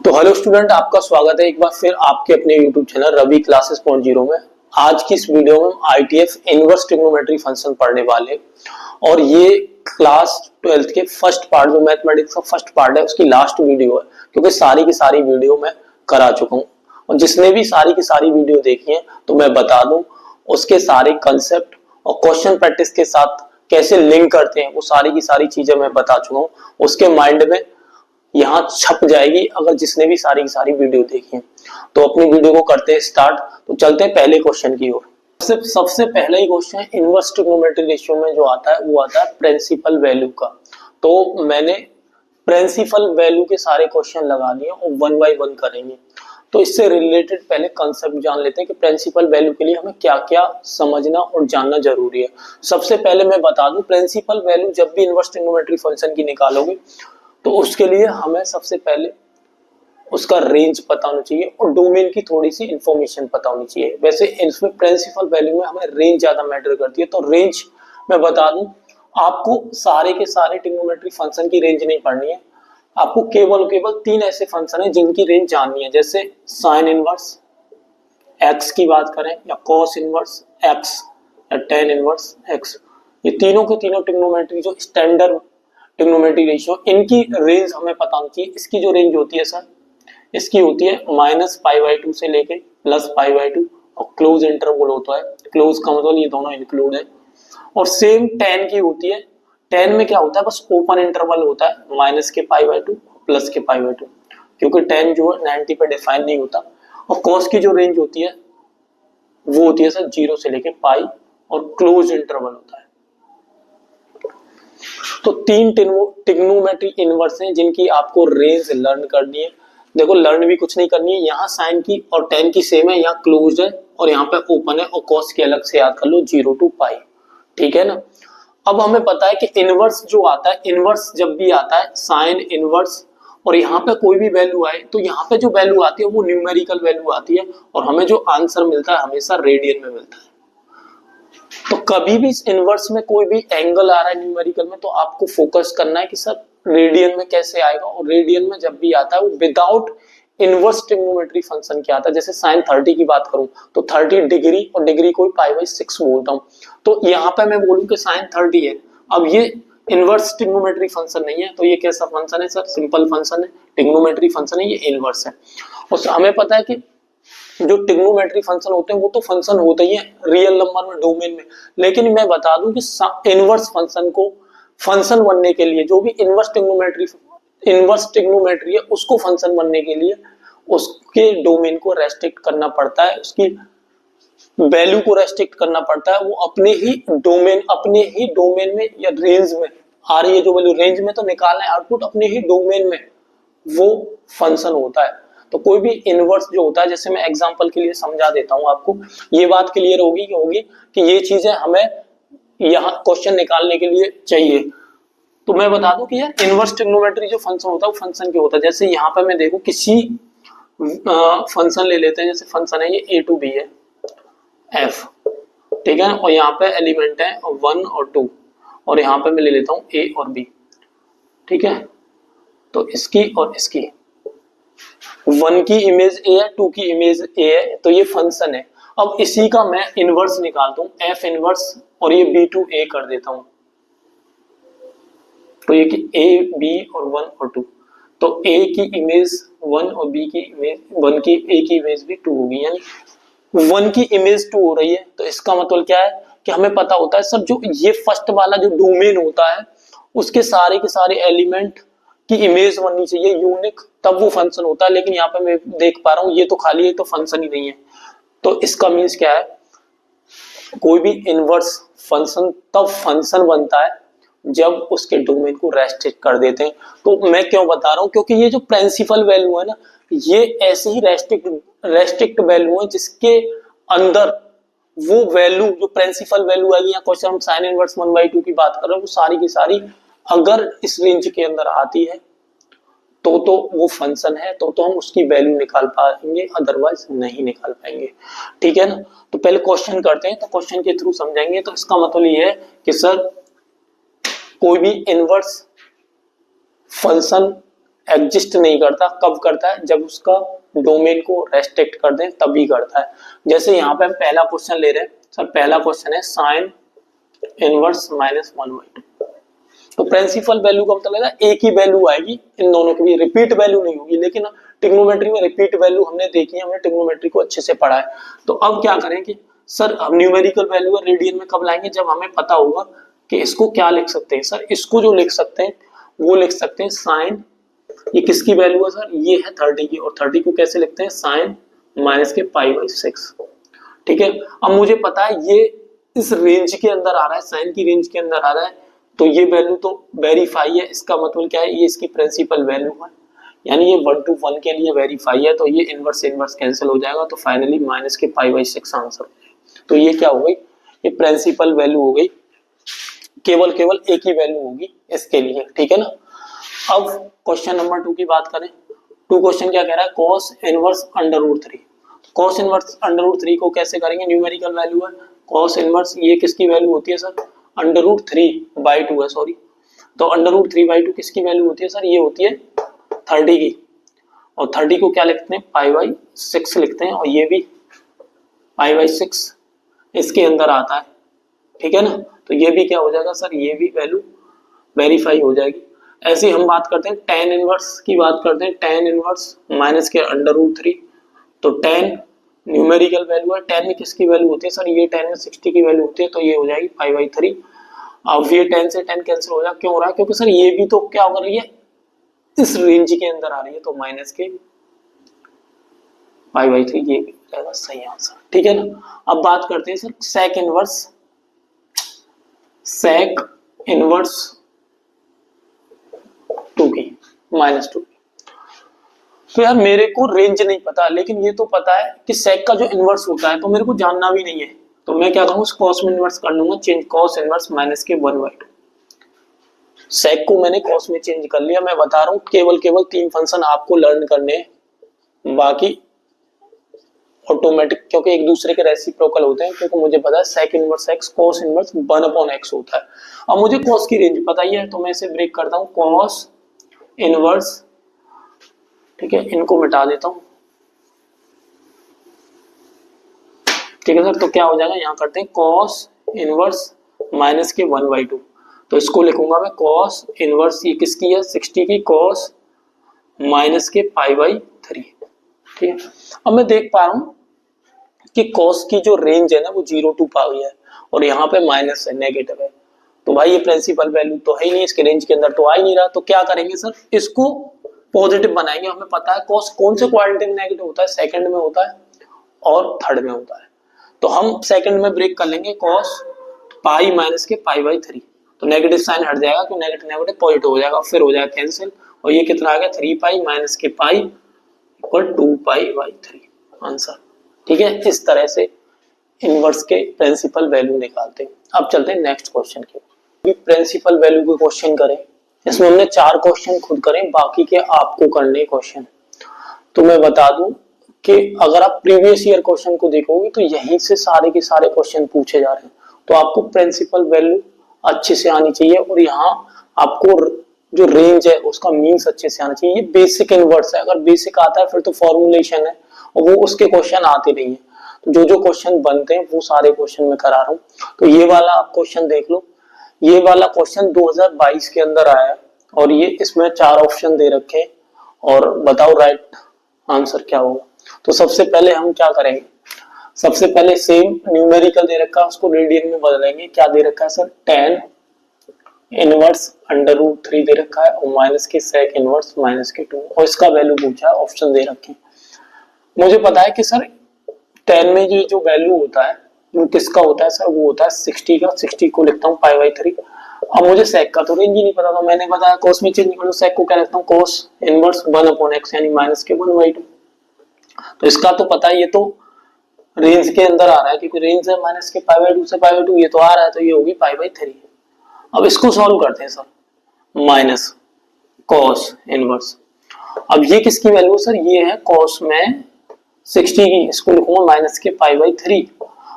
तो hello student, आपका स्वागत है एक बार फिर आपके अपने YouTube channel Ravi classes point zero में। आज की इस वीडियो में हम आईटीएफ इनवर्स ट्रिग्नोमेट्री फंक्शन पढ़ने वाले और ये क्लास 12th के फर्स्ट पार्ट जो मैथमेटिक्स का फर्स्ट पार्ट है उसकी लास्ट वीडियो है, क्योंकि सारी की सारी वीडियो मैं करा चुका हूँ। और जिसने भी सारी की सारी वीडियो देखी है तो मैं बता दूं उसके सारे कंसेप्ट और क्वेश्चन प्रैक्टिस के साथ कैसे लिंक करते हैं वो सारी की सारी चीजें मैं बता चुका हूँ। उसके माइंड में यहाँ छप जाएगी अगर जिसने भी सारी की सारी वीडियो देखी है। तो अपनी वीडियो को करते हैं स्टार्ट। तो चलते हैं पहले क्वेश्चन की ओर। सबसे पहला ही क्वेश्चन इनवर्स ट्रिग्नोमेट्री रेशियो में जो आता है वो आता है प्रिंसिपल वैल्यू का। तो मैंने प्रिंसिपल वैल्यू के सारे क्वेश्चन लगा दिए और वन बाय वन करेंगे। तो इससे रिलेटेड पहले कंसेप्ट जान लेते हैं कि प्रिंसिपल वैल्यू के लिए हमें क्या क्या समझना और जानना जरूरी है। सबसे पहले मैं बता दूं, प्रिंसिपल वैल्यू जब भी इनवर्स ट्रिग्नोमेट्री फंक्शन की निकालोगे तो उसके लिए हमें सबसे पहले उसका रेंज पता होना चाहिए और डोमेन की थोड़ी सी इंफॉर्मेशन पता होनी चाहिए। वैसे इसमें प्रिंसिपल वैल्यू में हमें रेंज ज्यादा मैटर करती है। तो रेंज मैं बता दूं, आपको सारे के सारे ट्रिग्नोमेट्री फंक्शन की रेंज नहीं पढ़नी है। आपको केवल तीन ऐसे फंक्शन है जिनकी रेंज जाननी है, जैसे साइन इनवर्स एक्स की बात करें या कॉस इनवर्स एक्स या टेन इनवर्स एक्स। ये तीनों के तीनों ट्रिग्नोमेट्री जो स्टैंडर्ड ट्रिग्नोमेट्री रेशियो, इनकी रेंज हमें पता होनी चाहिए। इसकी जो रेंज होती है सर, इसकी होती है -π/2 से लेके +π/2 और क्लोज इंटरवल होता है। क्लोज का मतलब ये दोनों इंक्लूड है। और सेम 10 की होती है। 10 में क्या होता है, बस ओपन इंटरवल होता है, -π/2 +π/2, क्योंकि 10 जो है 90 पे डिफाइन नहीं होता। और कॉस की जो रेंज होती है वो होती है सर 0 से लेके पाई और क्लोज इंटरवल होता है। तो तीन ट्रिग्नोमेट्री इनवर्स हैं जिनकी आपको रेंज लर्न करनी है। देखो, लर्न भी कुछ नहीं करनी है, यहाँ साइन की और टेन की सेम है, यहाँ क्लोज है और यहाँ पे ओपन है, और कॉस की अलग से याद कर लो 0 to π। ठीक है ना। अब हमें पता है कि इनवर्स जो आता है, इनवर्स जब भी आता है साइन इनवर्स और यहाँ पे कोई भी वैल्यू आए तो यहाँ पे जो वैल्यू आती है वो न्यूमेरिकल वैल्यू आती है और हमें जो आंसर मिलता है हमेशा रेडियन में मिलता है। तो कभी भी इनवर्स में कोई भी एंगल आ रहा है न्यूमेरिकल में तो आपको फोकस करना है कि सर रेडियन में कैसे आएगा। और रेडियन में जब भी आता है वो विदाउट इनवर्स ट्रिग्नोमेट्री फंक्शन क्या आता है। जैसे साइन 30 की बात करूं तो 30 डिग्री और डिग्री को π/6 बोलता हूं। तो यहाँ पे मैं बोलूं कि साइन 30 है, अब ये इनवर्स ट्रिग्नोमेट्री फंक्शन नहीं है, तो ये कैसा फंक्शन है सर, सिंपल फंक्शन है, ट्रिग्नोमेट्री फंक्शन है, ये इनवर्स है। और हमें पता है कि जो ट्रिग्नोमेट्री फंक्शन होते हैं वो तो फंक्शन होते ही है रियल नंबर में, डोमेन में। लेकिन मैं बता दूं कि इनवर्स फंक्शन को फंक्शन बनने के लिए, जो भी इनवर्स ट्रिग्नोमेट्री है उसको फंक्शन बनने के लिए उसके डोमेन को रेस्ट्रिक्ट करना पड़ता है, उसकी वैल्यू को रेस्ट्रिक्ट करना पड़ता है। वो अपने ही डोमेन में या रेंज में आ रही है जो वैल्यू, रेंज में तो निकालना है आउटपुट, अपने ही डोमेन में वो फंक्शन होता है। तो कोई भी इनवर्स जो होता है, जैसे मैं एग्जांपल के लिए समझा देता हूं आपको, ये बात क्लियर होगी कि ये चीजें हमें यहाँ क्वेश्चन निकालने के लिए चाहिए। तो मैं बता दूं कि यार इनवर्स ट्रिग्नोमेट्री जो फंक्शन होता है वो फंक्शन क्या होता है। जैसे यहाँ पे मैं देखूं किसी फंक्शन ले लेते हैं, जैसे फंक्शन है ये a to b है f, ठीक है, और यहाँ पे एलिमेंट है 1 और 2 और यहाँ पे मैं ले लेता हूँ a और b, ठीक है। तो इसकी और इसकी 1 की इमेज a है, 2 की इमेज a है, तो ये फंक्शन है। अब इसी का मैं इनवर्स निकालता हूँ f इनवर्स और ये b to a कर देता हूँ। तो ये कि a b और 1 और 2, तो a की इमेज 1 और b की इमेज 1 की a की इमेज भी 2 होगी, यानी 1 की इमेज 2 हो रही है। तो इसका मतलब क्या है कि हमें पता होता है सर जो ये फर्स्ट वाला जो डोमेन होता है उसके सारे के सारे एलिमेंट की इमेज बननी चाहिए यूनिक, तब वो फंक्शन होता है। लेकिन यहाँ पे मैं देख पा रहा हूँ ये तो खाली है, तो फंक्शन ही नहीं है। तो इसका मीन्स क्या है, कोई भी इनवर्स फंक्शन तब फंक्शन बनता है जब उसके डोमेन को रेस्ट्रिक्ट कर देते हैं। तो मैं क्यों बता रहा हूँ, क्योंकि ये जो प्रिंसिपल वैल्यू है ना, ये ऐसे ही रेस्ट्रिक्ट वैल्यू है जिसके अंदर वो वैल्यू जो प्रिंसिपल वैल्यू आएगी, या क्वेश्चन हम साइन इनवर्स 1/2 की बात कर रहे हैं, वो सारी की सारी अगर इस रेंज के अंदर आती है तो वो फंक्शन है, तो हम उसकी वैल्यू निकाल पाएंगे, अदरवाइज नहीं निकाल पाएंगे। ठीक है ना। तो पहले क्वेश्चन करते हैं, तो क्वेश्चन के थ्रू समझेंगे। तो इसका मतलब ये है कि सर कोई भी इनवर्स फंक्शन एग्जिस्ट नहीं करता। कब करता है? जब उसका डोमेन को रेस्ट्रिक्ट कर दें तभी करता है। जैसे यहाँ पे हम पहला क्वेश्चन ले रहे हैं सर, पहला क्वेश्चन है साइन इनवर्स -1/2। तो प्रिंसिपल वैल्यू का मतलब है एक ही वैल्यू आएगी इन दोनों की भी, रिपीट वैल्यू नहीं होगी। लेकिन ट्रिग्नोमेट्री में रिपीट वैल्यू हमने देखी है, हमने ट्रिग्नोमेट्री को अच्छे से पढ़ा है। तो अब क्या करें कि सर हम न्यूमेरिकल वैल्यू और रेडियन में कब लाएंगे? जब हमें पता होगा कि इसको क्या लिख सकते हैं सर। इसको जो लिख सकते हैं वो लिख सकते हैं साइन, ये किसकी वैल्यू है सर? ये है 30 की, और 30 को कैसे लिखते हैं? साइन -π/6। ठीक है, अब मुझे पता है ये इस रेंज के अंदर आ रहा है, साइन की रेंज के अंदर आ रहा है, तो ये वैल्यू तो वेरीफाई है। इसका मतलब क्या है? ये इसकी प्रिंसिपल वैल्यू है, यानी ये 1 to 1 के लिए वेरीफाई है। तो ये इनवर्स इनवर्स कैंसिल हो जाएगा, तो फाइनली -π/6 आंसर। तो ये क्या हो गई? ये प्रिंसिपल वैल्यू हो गई, केवल एक ही वैल्यू होगी इसके लिए। ठीक है ना। अब क्वेश्चन नंबर 2 की बात करें। 2 क्वेश्चन क्या कह रहा है? cos inverse √3। cos इनवर्स √3 को कैसे करेंगे? न्यूमेरिकल वैल्यू है cos इनवर्स, ये किसकी वैल्यू होती है सर? √3/2 है, सॉरी। तो √3/2 किसकी वैल्यू होती है सर? ये होती है 30 की, और 30 को क्या लिखते हैं? π/6 लिखते हैं, और ये भी π/6 इसके अंदर आता है। ठीक है ना। तो ये भी क्या हो जाएगा सर? ये भी वैल्यू वेरीफाई हो जाएगी। ऐसे हम बात करते हैं tan इनवर्स की बात करते हैं, tan इनवर्स माइनस के √3। तो tan न्यूमेरिकल वैल्यू है, tan में किसकी वैल्यू होती है सर? ये tan में 60 की वैल्यू होती है, तो ये हो जाएगी π/3। अब ये tan से tan कैंसिल हो जाएगा, क्यों हो रहा है? क्योंकि सर ये भी तो क्या हो रही है? इस रेंज के अंदर आ रही है, तो माइनस के π/3 ये भी रहेगा सही आंसर। ठीक है ना। अब बात करते हैं सर sec इनवर्स 2 की -2 की। तो यार मेरे को रेंज नहीं पता, लेकिन ये तो पता है कि sec का जो इनवर्स होता है, तो मेरे को जानना भी नहीं है। तो मैं क्या करूंगा? cos में इनवर्स कर लूंगा, चेंज cos इनवर्स -1/2। sec को मैंने cos में चेंज कर लिया। मैं बता रहा हूँ केवल 3 फंक्शन आपको लर्न करने हैं, बाकी ऑटोमेटिक, क्योंकि एक दूसरे के रेसिप्रोकल होते हैं। क्योंकि मुझे पता है sec inverse x cos inverse 1/x होता है। अब मुझे cos की रेंज पता ही है, तो मैं इसे ब्रेक करता हूँ, cos इनवर्स। ठीक है, इनको मिटा देता हूँ। ठीक है सर, तो क्या हो जाएगा? यहाँ करते हैं cos इनवर्स -1/2। तो इसको लिखूंगा मैं cos इनवर्स, ये किसकी है? 60 की, cos -π/3। ठीक है। अब मैं देख पा रहा हूं कि cos की जो रेंज है ना वो 0 to π है, और यहाँ पे माइनस है, नेगेटिव है। तो भाई ये प्रिंसिपल वैल्यू तो है ही नहीं, इसके रेंज के अंदर तो आ ही नहीं रहा। तो क्या करेंगे सर? इसको पॉजिटिव बनाएंगे। हमें पता है cos कौन से क्वाड्रेटिक नेगेटिव होता है? सेकंड में होता है और थर्ड में होता है। तो हम सेकंड में ब्रेक कर लेंगे, cos π-π/3। तो नेगेटिव साइन हट जाएगा, तो नेगेटिव नेगेटिव पॉजिटिव हो जाएगा, फिर हो जाएगा कैंसिल। और ये कितना आ गया? 3π - 2π/3 आंसर। ठीक है, इस तरह से इनवर्स के प्रिंसिपल वैल्यू निकालते हैं। अब चलते हैं नेक्स्ट क्वेश्चन की। प्रिंसिपल वैल्यू के क्वेश्चन करें, इसमें हमने 4 क्वेश्चन खुद करें, बाकी के आपको करने क्वेश्चन। तो मैं बता दूं कि अगर आप प्रीवियस ईयर क्वेश्चन को देखोगे तो यहीं से सारे के सारे क्वेश्चन पूछे जा रहे हैं। तो आपको प्रिंसिपल वैल्यू अच्छे से आनी चाहिए, और यहाँ आपको जो रेंज है उसका मीन्स अच्छे से आना चाहिए। ये बेसिक इनवर्स है, अगर बेसिक आता है फिर तो फॉर्मुलेशन है, और वो उसके क्वेश्चन आते नहीं है। तो जो क्वेश्चन बनते हैं वो सारे क्वेश्चन मैं करा रहा हूँ। तो ये वाला आप क्वेश्चन देख लो। ये वाला क्वेश्चन 2022 के अंदर आया है, और ये इसमें 4 ऑप्शन दे रखे हैं, और बताओ राइट आंसर क्या होगा। तो सबसे पहले हम क्या करेंगे? सबसे पहले सेम न्यूमेरिकल दे रखा है, उसको रेडियन में बदलेंगे। क्या दे रखा है सर? tan इनवर्स √3 दे रखा है, और माइनस के sec इनवर्स -2, और इसका वैल्यू पूछा है, ऑप्शन दे रखे हैं। मुझे पता है कि सर tan में जो वैल्यू होता है वो किसका होता है सर? वो होता है 60 का। 60 को लिखता हूँ π/3। अब मुझे sec का तो रेंज ही नहीं पता था, मैंने बताया cos में चेंज कर लो, sec को क्या लिखता हूँ? cos इनवर्स 1/x यानी -1/2। तो इसका तो पता है, ये तो रेंज के अंदर आ रहा है, क्योंकि रेंज है -π/2 से π/2, ये तो आ रहा है, तो ये होगी π/3। अब इसको सॉल्व करते हैं सर, माइनस cos इनवर्स। अब ये किसकी वैल्यू सर? ये है cos में 60 की, इसको लिखूंगा माइनस के π/3।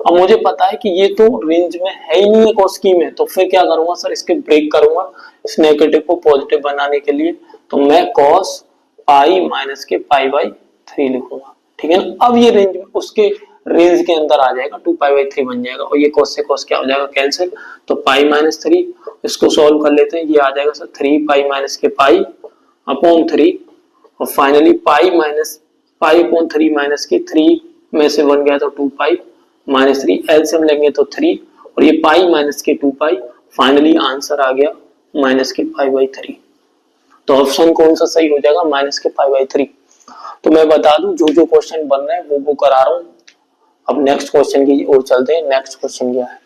अब मुझे पता है कि ये तो रेंज में है ही नहीं है cos की में, तो फिर क्या करूंगा सर? इसके ब्रेक करूंगा इस नेगेटिव को पॉजिटिव बनाने के लिए। तो मैं cos पाई माइनस के पाई बाई 3 लिखूंगा, ठीक है ना। अब ये रेंज उसके रेंज के अंदर आ जाएगा, 2 पाई बाई 3 बन जाएगा और ये cos से cos क्या हो जाएगा कैंसिल, तो पाई माइनस 3, इसको सॉल्व कर लेते हैं, ये आ जाएगा सर 3 पाई माइनस के पाई अपॉन 3 और फाइनली पाई अपॉन 3 माइनस के 3 में से 1 गया तो 2 पाई माइनस 3, एलसीएम लेंगे तो 3 और ये पाई माइनस के 2 पाई, फाइनली आंसर आ गया माइनस के पाई बाई 3। तो ऑप्शन कौन सा सही हो जाएगा, माइनस के पाई बाई 3। तो मैं बता दूं जो क्वेश्चन बन रहे हैं वो करा रहा हूं। अब नेक्स्ट क्वेश्चन की ओर चलते हैं। नेक्स्ट क्वेश्चन क्या है,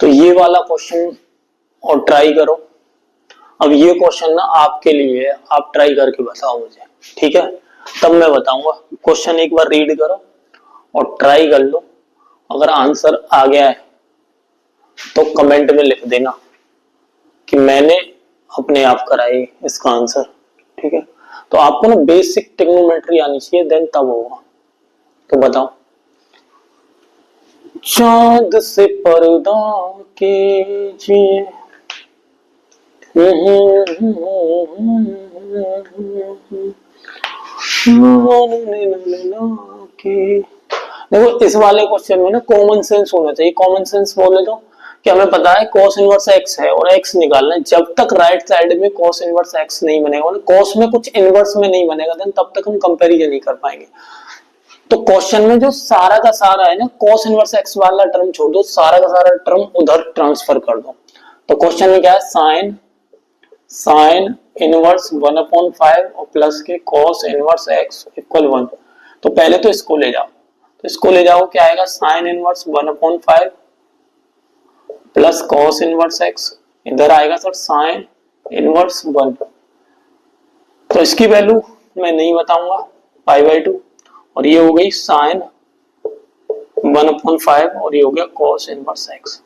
तो ये वाला क्वेश्चन और ट्राई करो। अब ये क्वेश्चन ना आपके लिए है, आप ट्राई करके बताओ मुझे, ठीक है, तब मैं बताऊंगा। क्वेश्चन एक बार रीड करो और ट्राई कर लो, अगर आंसर आ गया है तो कमेंट में लिख देना कि मैंने अपने आप कराई इसका आंसर, ठीक है। तो आपको ना बेसिक ट्रिग्नोमेट्री आनी चाहिए, देन तब होगा। तो बताओ, चांद से पर्दा कीजिए, देखो इस वाले क्वेश्चन में ना कॉमन सेंस होना चाहिए। कॉमन सेंस बोले तो कि हमें पता है cos इनवर्स x है और x निकालना है, जब तक राइट साइड में cos इनवर्स x नहीं बनेगा, cos में कुछ इनवर्स में नहीं बनेगा, देन तब तक हम कंपैरिजन नहीं कर पाएंगे। तो क्वेश्चन में जो सारा का सारा है ना, cos इनवर्स x वाला टर्म छोड़ दो, सारा का सारा टर्म उधर ट्रांसफर कर दो। तो क्वेश्चन में क्या है, साइन इनवर्स 1/5 और प्लस के cos इनवर्स x इक्वल 1। तो पहले तो इसको ले जाओ, तो इसको ले जाओ, क्या आएगा, sine inverse 1/5 plus cos inverse x, इधर आएगा सर साइन इनवर्स 1। तो इसकी वैल्यू मैं नहीं बताऊंगा, पाई बाई 2, और ये हो गई साइन 1/5 और ये हो गया cos इनवर्स x।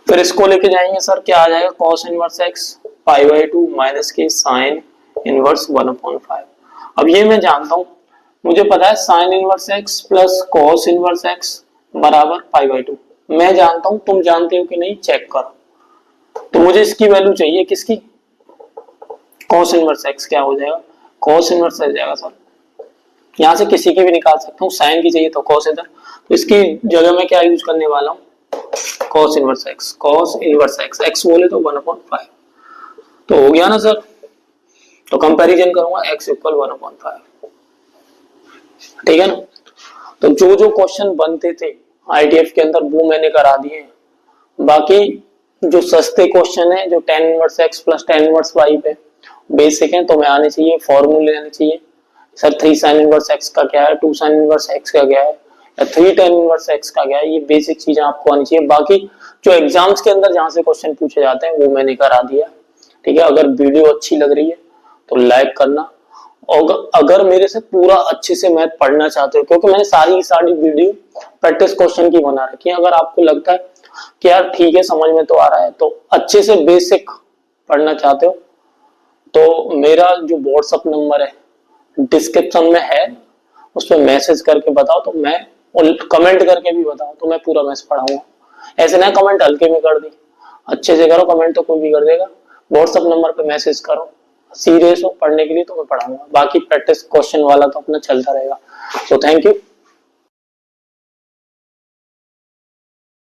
फिर इसको लेके जाएंगे सर, क्या आ जाएगा, cos inverse x pi by 2 minus के साइन इनवर्स 1/5। अब ये मैं जानता हूं, मुझे पता है sine inverse x plus cos inverse x बराबर पाई बाई 2। मैं जानता हूं, तुम जानते हो कि नहीं, चेक करो। तो मुझे इसकी वैल्यू चाहिए, किसकी, cos इनवर्स x क्या हो जाएगा, cos इनवर्स आ जाएगा सर, यहां से किसी की भी निकाल सकता हूँ, साइन की चाहिए तो cos इधर, तो इसकी जगह में क्या यूज करने वाला हूँ, cos इनवर्स x, x बोले तो 1/5। तो हो गया ना सर। तो कंपैरिजन करूंगा x इक्वल 1/5, ठीक है ना। तो जो क्वेश्चन बनते थे आईटीएफ के अंदर वो मैंने करा दिए। बाकी जो सस्ते क्वेश्चन है, जो tan inverse x plus tan inverse y पे बेसिक है, तो मैं आने चाहिए, फॉर्मूले आने चाहिए सर, 3 sin इनवर्स x का क्या है, 2 sin इनवर्स x का क्या है, या 3 tan इनवर्स x का क्या है, ये बेसिक चीजें आपको आनी चाहिए। बाकी जो एग्जाम्स के अंदर जहां से क्वेश्चन पूछे जाते हैं वो मैंने करा दिया, ठीक है। अगर वीडियो अच्छी लग रही है तो लाइक करना, और अगर मेरे से पूरा अच्छे से मैथ पढ़ना चाहते हो, क्योंकि मैंने सारी वीडियो प्रैक्टिस क्वेश्चन की बना रखी है, अगर आपको लगता है कि यार ठीक है समझ में तो आ रहा है, तो अच्छे से बेसिक पढ़ना चाहते हो, तो मेरा जो व्हाट्सएप नंबर है डिस्क्रिप्शन में है, उस पर मैसेज करके बताओ, तो मैं, और कमेंट करके भी बताओ तो मैं पूरा मैथ पढ़ाऊंगा। ऐसे ना कमेंट हल्के में कर दी, अच्छे से करो, कमेंट तो कोई भी कर देगा। व्हाट्सएप नंबर पे मैसेज करो, सीरियस हो पढ़ने के लिए तो मैं पढ़ाऊंगा। बाकी प्रैक्टिस क्वेश्चन वाला तो अपना चलता रहेगा। So thank you.